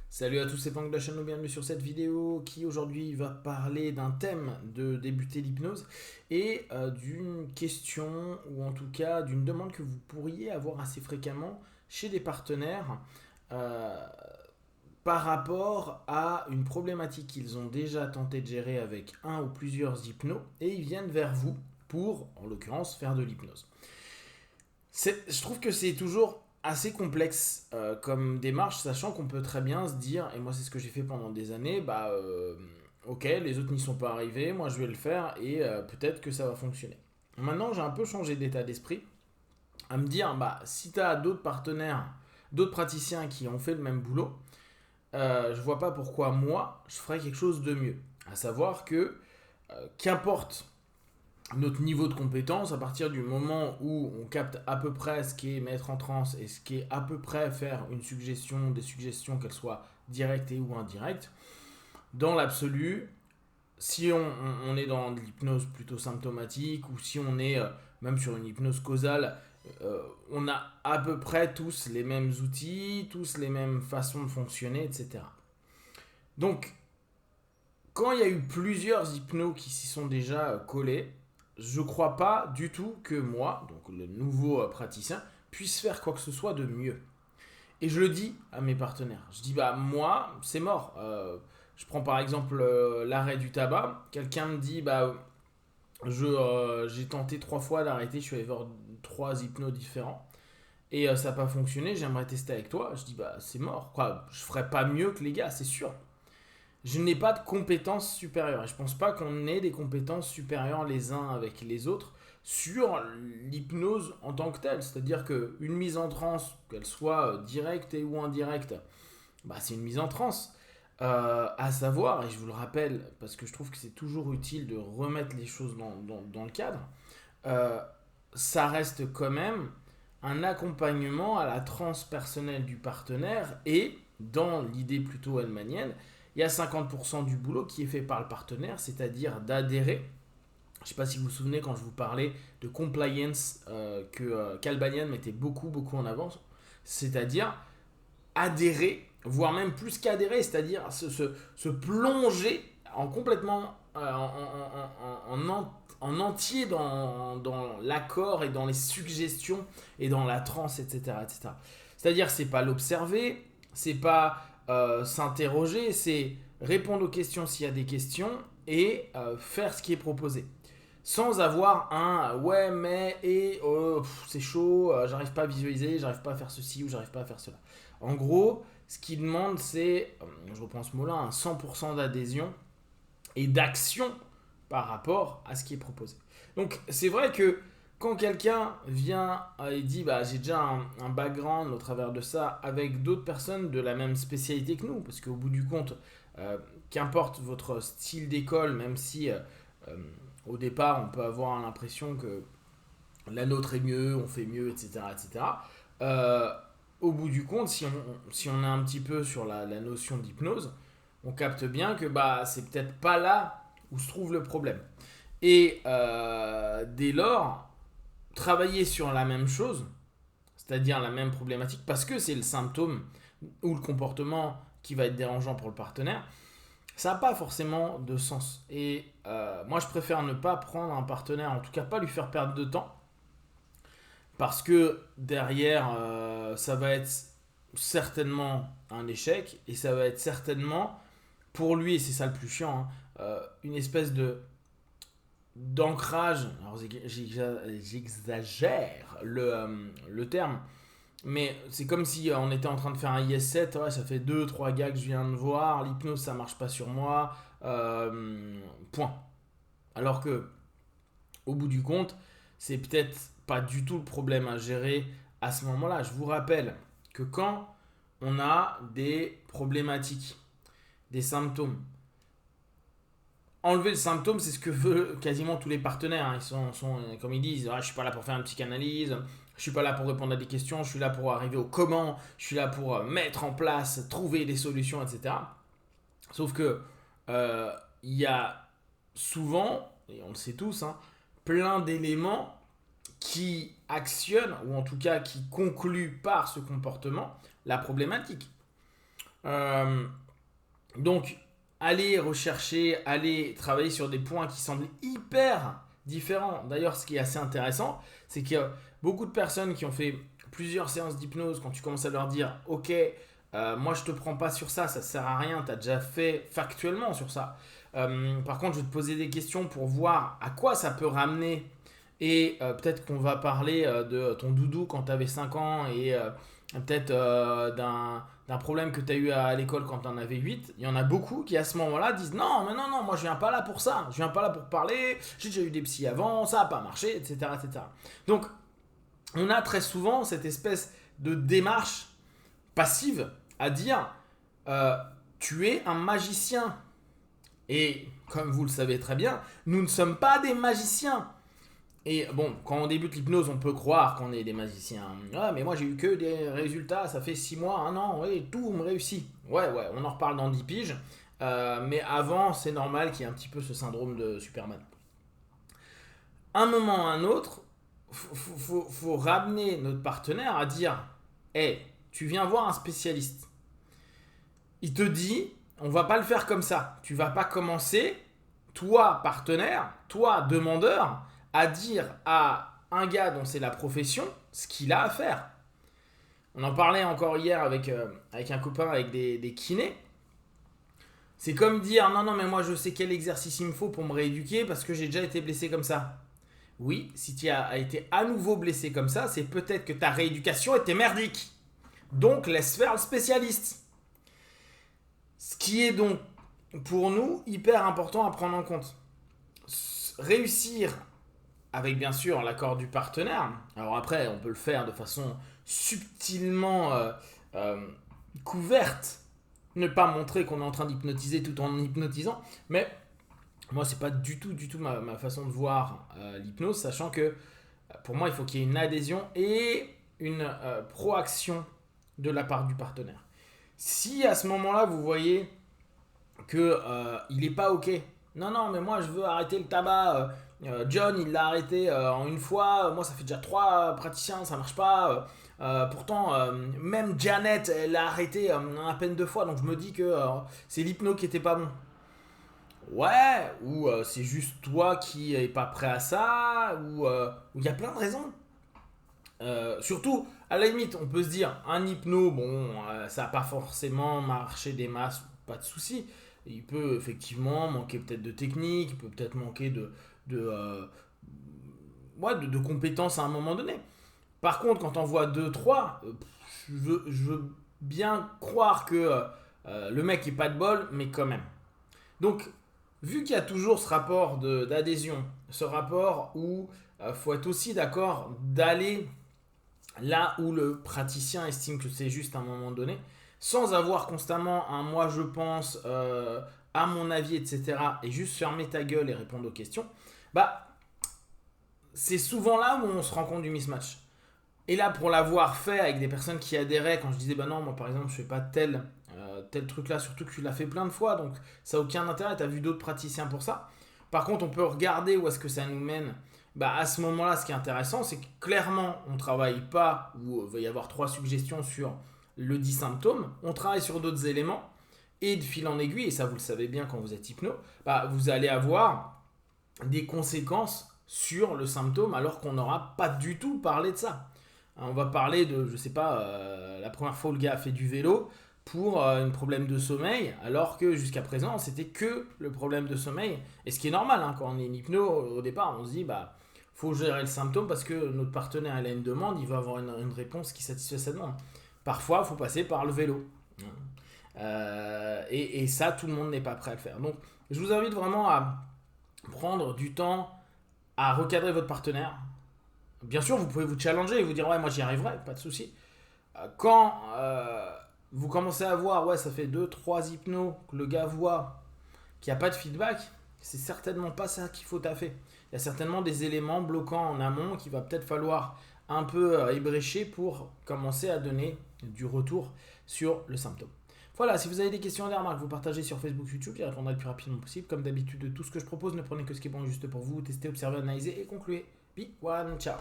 Salut à tous, c'est Pank de la chaîne, bienvenue sur cette vidéo qui aujourd'hui va parler d'un thème de débuter l'hypnose et d'une question ou en tout cas d'une demande que vous pourriez avoir assez fréquemment chez des partenaires euh, par rapport à une problématique qu'ils ont déjà tenté de gérer avec un ou plusieurs hypnos et ils viennent vers vous pour, en l'occurrence, faire de l'hypnose. Je trouve que c'est toujours assez complexe comme démarche, sachant qu'on peut très bien se dire, et moi c'est ce que j'ai fait pendant des années, ok, les autres n'y sont pas arrivés, moi je vais le faire et peut-être que ça va fonctionner. Maintenant j'ai un peu changé d'état d'esprit à me dire, bah si tu as d'autres partenaires, d'autres praticiens qui ont fait le même boulot, je vois pas pourquoi moi je ferais quelque chose de mieux. À savoir que qu'importe notre niveau de compétence, à partir du moment où on capte à peu près ce qu'est mettre en transe et ce qu'est à peu près faire une suggestion, des suggestions, qu'elles soient directes et ou indirectes, dans l'absolu, si on est dans de l'hypnose plutôt symptomatique ou si on est même sur une hypnose causale, on a à peu près tous les mêmes outils, tous les mêmes façons de fonctionner, etc. Donc, quand il y a eu plusieurs hypnos qui s'y sont déjà collés, je crois pas du tout que moi, donc le nouveau praticien, puisse faire quoi que ce soit de mieux. Et je le dis à mes partenaires. Je dis, bah moi, c'est mort. Je prends par exemple l'arrêt du tabac. Quelqu'un me dit, j'ai tenté 3 fois d'arrêter, je suis allé voir 3 hypnos différents. Et ça n'a pas fonctionné, j'aimerais tester avec toi. Je dis, bah c'est mort. Quoi, je ferais pas mieux que les gars, c'est sûr. Je n'ai pas de compétences supérieures. Et je pense pas qu'on ait des compétences supérieures les uns avec les autres sur l'hypnose en tant que telle. C'est-à-dire qu'une mise en transe, qu'elle soit directe et ou indirecte, bah, c'est une mise en transe. À savoir, et je vous le rappelle parce que je trouve que c'est toujours utile de remettre les choses dans le cadre, euh, ça reste quand même un accompagnement à la transe personnelle du partenaire et dans l'idée plutôt hellmanienne, il y a 50% du boulot qui est fait par le partenaire, c'est-à-dire d'adhérer. Je ne sais pas si vous vous souvenez quand je vous parlais de compliance que qu'Albanian mettait beaucoup en avant, c'est-à-dire adhérer, voire même plus qu'adhérer, c'est-à-dire se plonger en complètement en entier dans l'accord et dans les suggestions et dans la transe, etc. etc. C'est-à-dire c'est pas l'observer, c'est pas s'interroger, c'est répondre aux questions s'il y a des questions et faire ce qui est proposé. Sans avoir un ouais mais et c'est chaud, j'arrive pas à visualiser, j'arrive pas à faire ceci ou j'arrive pas à faire cela. En gros, ce qu'il demande c'est, je reprends ce mot-là, un 100% d'adhésion et d'action par rapport à ce qui est proposé. Donc c'est vrai que quand quelqu'un vient et dit bah, j'ai déjà un background au travers de ça avec d'autres personnes de la même spécialité que nous, parce qu'au bout du compte, euh, qu'importe votre style d'école, même si euh, au départ on peut avoir l'impression que la nôtre est mieux, on fait mieux, etc. etc. euh, Au bout du compte, si on est un petit peu sur la notion d'hypnose, on capte bien que bah, c'est peut-être pas là où se trouve le problème. Et dès lors, travailler sur la même chose, c'est-à-dire la même problématique, parce que c'est le symptôme ou le comportement qui va être dérangeant pour le partenaire, ça n'a pas forcément de sens. Et moi, je préfère ne pas prendre un partenaire, en tout cas pas lui faire perdre de temps, parce que derrière, ça va être certainement un échec, et ça va être certainement, pour lui, et c'est ça le plus chiant, hein, une espèce de d'ancrage, alors j'exagère le terme, mais c'est comme si on était en train de faire un IS-7, ouais, ça fait 2 3 gars que je viens de voir, l'hypnose ça marche pas sur moi, point. Alors que, au bout du compte, c'est peut-être pas du tout le problème à gérer à ce moment-là. Je vous rappelle que quand on a des problématiques, des symptômes, enlever le symptôme, c'est ce que veulent quasiment tous les partenaires. Hein. Comme ils disent, ah, je suis pas là pour faire une psychanalyse, je suis pas là pour répondre à des questions, je suis là pour arriver au comment, je suis là pour mettre en place, trouver des solutions, etc. Sauf que il y a souvent, et on le sait tous, hein, plein d'éléments qui actionnent, ou en tout cas qui concluent par ce comportement, la problématique. Euh, donc, allez rechercher, allez travailler sur des points qui semblent hyper différents. D'ailleurs, ce qui est assez intéressant, c'est qu'il y a beaucoup de personnes qui ont fait plusieurs séances d'hypnose. Quand tu commences à leur dire, ok, moi je te prends pas sur ça, ça sert à rien, tu as déjà fait factuellement sur ça. Par contre, je vais te poser des questions pour voir à quoi ça peut ramener. Et peut-être qu'on va parler de ton doudou quand tu avais 5 ans et peut-être d'un problème que tu as eu à l'école quand tu en avais 8. Il y en a beaucoup qui à ce moment-là disent non, mais non, non, moi je viens pas là pour ça. Je viens pas là pour parler, j'ai déjà eu des psys avant, ça n'a pas marché, etc., etc. Donc, on a très souvent cette espèce de démarche passive à dire euh, tu es un magicien. Et comme vous le savez très bien, nous ne sommes pas des magiciens. Et bon, quand on débute l'hypnose, on peut croire qu'on est des magiciens. Ah, mais moi j'ai eu que des résultats, ça fait 6 mois, 1 an, et tout me réussit. Ouais, ouais, on en reparle dans 10 piges. Mais avant, c'est normal qu'il y ait un petit peu ce syndrome de Superman. Un moment ou un autre, faut ramener notre partenaire à dire hey, tu viens voir un spécialiste. Il te dit on va pas le faire comme ça. Tu vas pas commencer, toi partenaire, toi demandeur, à dire à un gars dont c'est la profession ce qu'il a à faire. On en parlait encore hier avec un copain, avec des kinés. C'est comme dire non, non, mais moi je sais quel exercice il me faut pour me rééduquer parce que j'ai déjà été blessé comme ça. Oui, si tu as été à nouveau blessé comme ça, c'est peut-être que ta rééducation était merdique. Donc laisse faire le spécialiste. Ce qui est donc pour nous hyper important à prendre en compte. Réussir avec bien sûr l'accord du partenaire. Alors après, on peut le faire de façon subtilement euh, couverte, ne pas montrer qu'on est en train d'hypnotiser tout en hypnotisant, mais moi c'est pas du tout ma façon de voir l'hypnose, sachant que pour moi il faut qu'il y ait une adhésion et une proaction de la part du partenaire. Si à ce moment-là vous voyez que il est pas ok, non non mais moi je veux arrêter le tabac, John il l'a arrêté en une fois, moi ça fait déjà 3 praticiens, ça marche pas. Pourtant, même Janet, elle l'a arrêté à peine 2 fois, donc je me dis que c'est l'hypno qui était pas bon. Ouais, ou c'est juste toi qui est pas prêt à ça, ou il y a plein de raisons. Surtout, à la limite, on peut se dire, un hypno, bon, ça n'a pas forcément marché des masses, pas de souci. Il peut effectivement manquer peut-être de technique, il peut peut-être manquer de, ouais, de compétences à un moment donné. Par contre, quand on voit 2 3, je veux bien croire que le mec est pas de bol, mais quand même. Donc, vu qu'il y a toujours ce rapport d'adhésion, ce rapport où il faut être aussi d'accord d'aller là où le praticien estime que c'est juste à un moment donné, sans avoir constamment un moi je pense, à mon avis, etc., et juste fermer ta gueule et répondre aux questions, bah c'est souvent là où on se rend compte du mismatch. Et là, pour l'avoir fait avec des personnes qui adhéraient, quand je disais, bah non, moi par exemple, je fais pas tel truc là, surtout que tu l'as fait plein de fois, donc ça n'a aucun intérêt, tu as vu d'autres praticiens pour ça. Par contre, on peut regarder où est-ce que ça nous mène. Bah, à ce moment-là, ce qui est intéressant, c'est que clairement, on ne travaille pas, où il va y avoir 3 suggestions sur le dit symptôme, on travaille sur d'autres éléments, et de fil en aiguille, et ça vous le savez bien quand vous êtes hypno, bah, vous allez avoir des conséquences sur le symptôme alors qu'on n'aura pas du tout parlé de ça. On va parler de, je sais pas, la première fois où le gars a fait du vélo pour un problème de sommeil, alors que jusqu'à présent, c'était que le problème de sommeil. Et ce qui est normal, hein, quand on est en hypno, au départ, on se dit, bah, faut gérer le symptôme parce que notre partenaire, il a une demande, il va avoir une réponse qui satisfait sa demande. Parfois, il faut passer par le vélo. Et ça, tout le monde n'est pas prêt à le faire. Donc, je vous invite vraiment à prendre du temps à recadrer votre partenaire. Bien sûr, vous pouvez vous challenger et vous dire ouais, moi j'y arriverai, pas de souci. Quand vous commencez à voir, ouais, ça fait 2 3 hypnos que le gars voit qu'il n'y a pas de feedback, c'est certainement pas ça qu'il faut taffer. Il y a certainement des éléments bloquants en amont qu'il va peut-être falloir un peu ébrécher pour commencer à donner du retour sur le symptôme. Voilà, si vous avez des questions et des remarques, vous partagez sur Facebook, YouTube, j'y répondrai le plus rapidement possible. Comme d'habitude, de tout ce que je propose, ne prenez que ce qui est bon et juste pour vous. Testez, observez, analysez et concluez. Be one, ciao.